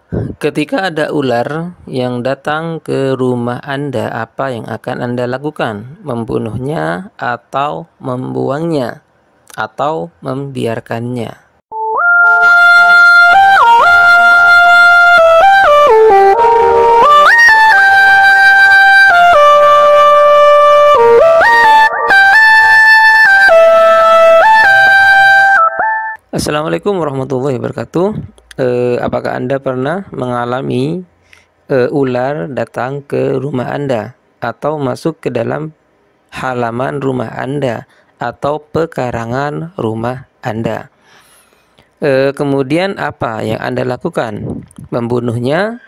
Ketika ada ular yang datang ke rumah Anda, apa yang akan Anda lakukan? Membunuhnya atau membuangnya atau membiarkannya? Assalamualaikum warahmatullahi wabarakatuh. Apakah Anda pernah mengalami ular datang ke rumah Anda atau masuk ke dalam halaman rumah Anda atau pekarangan rumah Anda? Kemudian apa yang Anda lakukan? Membunuhnya,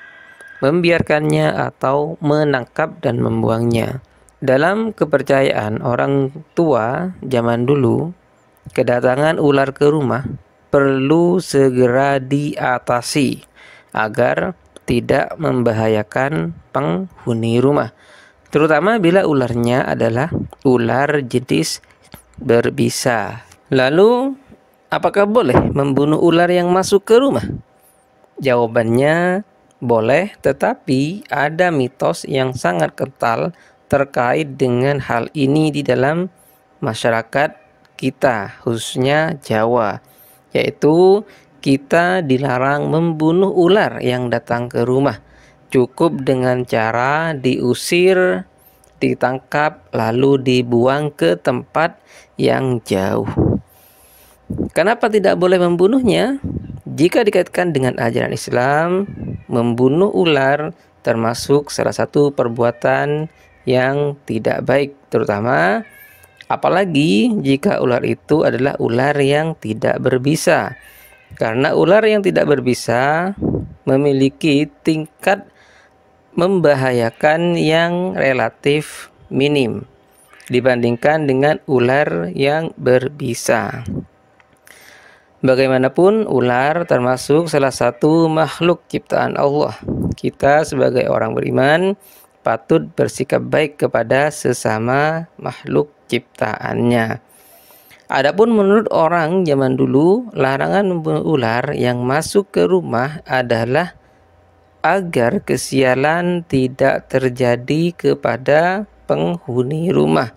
membiarkannya, atau menangkap dan membuangnya? Dalam kepercayaan orang tua zaman dulu, kedatangan ular ke rumah perlu segera diatasi agar tidak membahayakan penghuni rumah, terutama bila ularnya adalah ular jenis berbisa. Lalu, apakah boleh membunuh ular yang masuk ke rumah? Jawabannya boleh, tetapi ada mitos yang sangat kental terkait dengan hal ini di dalam masyarakat kita, khususnya Jawa, yaitu kita dilarang membunuh ular yang datang ke rumah. Cukup dengan cara diusir, ditangkap, lalu dibuang ke tempat yang jauh. Kenapa tidak boleh membunuhnya? Jika dikaitkan dengan ajaran Islam, membunuh ular termasuk salah satu perbuatan yang tidak baik, terutama apalagi jika ular itu adalah ular yang tidak berbisa. Karena ular yang tidak berbisa memiliki tingkat membahayakan yang relatif minim dibandingkan dengan ular yang berbisa. Bagaimanapun, ular termasuk salah satu makhluk ciptaan Allah. Kita sebagai orang beriman patut bersikap baik kepada sesama makhluk ciptaannya. Adapun menurut orang zaman dulu, larangan membunuh ular yang masuk ke rumah adalah agar kesialan tidak terjadi kepada penghuni rumah.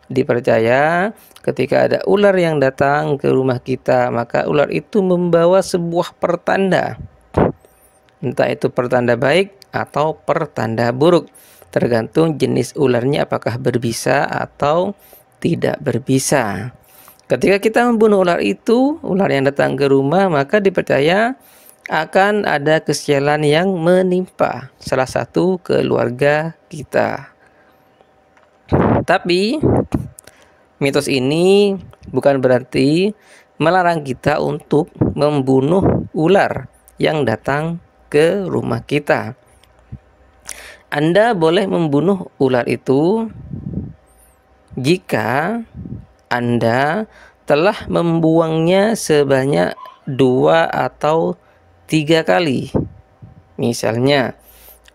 Dipercaya ketika ada ular yang datang ke rumah kita, maka ular itu membawa sebuah pertanda. Entah itu pertanda baik atau pertanda buruk, tergantung jenis ularnya apakah berbisa atau tidak berbisa. Ketika kita membunuh ular itu, ular yang datang ke rumah, maka dipercaya akan ada kesialan yang menimpa salah satu keluarga kita. Tapi mitos ini bukan berarti melarang kita untuk membunuh ular yang datang ke rumah kita. Anda boleh membunuh ular itu jika Anda telah membuangnya sebanyak 2 atau 3 kali. Misalnya,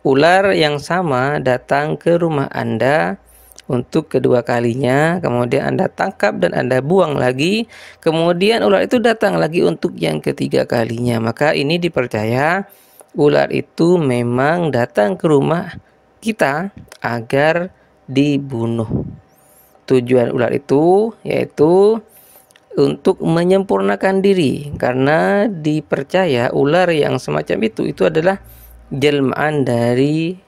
ular yang sama datang ke rumah Anda untuk kedua kalinya, kemudian Anda tangkap dan Anda buang lagi, kemudian ular itu datang lagi untuk yang ketiga kalinya, maka ini dipercaya ular itu memang datang ke rumah kita agar dibunuh. Tujuan ular itu yaitu untuk menyempurnakan diri, karena dipercaya ular yang semacam itu adalah jelmaan dari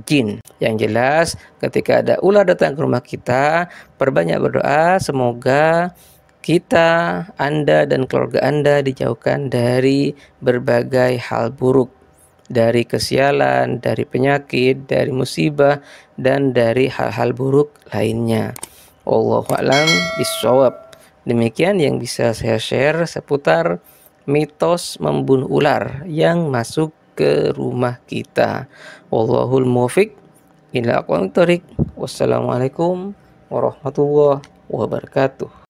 jin. Yang jelas, ketika ada ular datang ke rumah kita, perbanyak berdoa semoga kita, Anda dan keluarga Anda dijauhkan dari berbagai hal buruk, dari kesialan, dari penyakit, dari musibah, dan dari hal-hal buruk lainnya. Wallahu a'lam bishawab. Demikian yang bisa saya share seputar mitos membunuh ular yang masuk ke rumah kita. Wallahul muwaffiq ila aqwamit thoriq. Wassalamualaikum warahmatullahi wabarakatuh.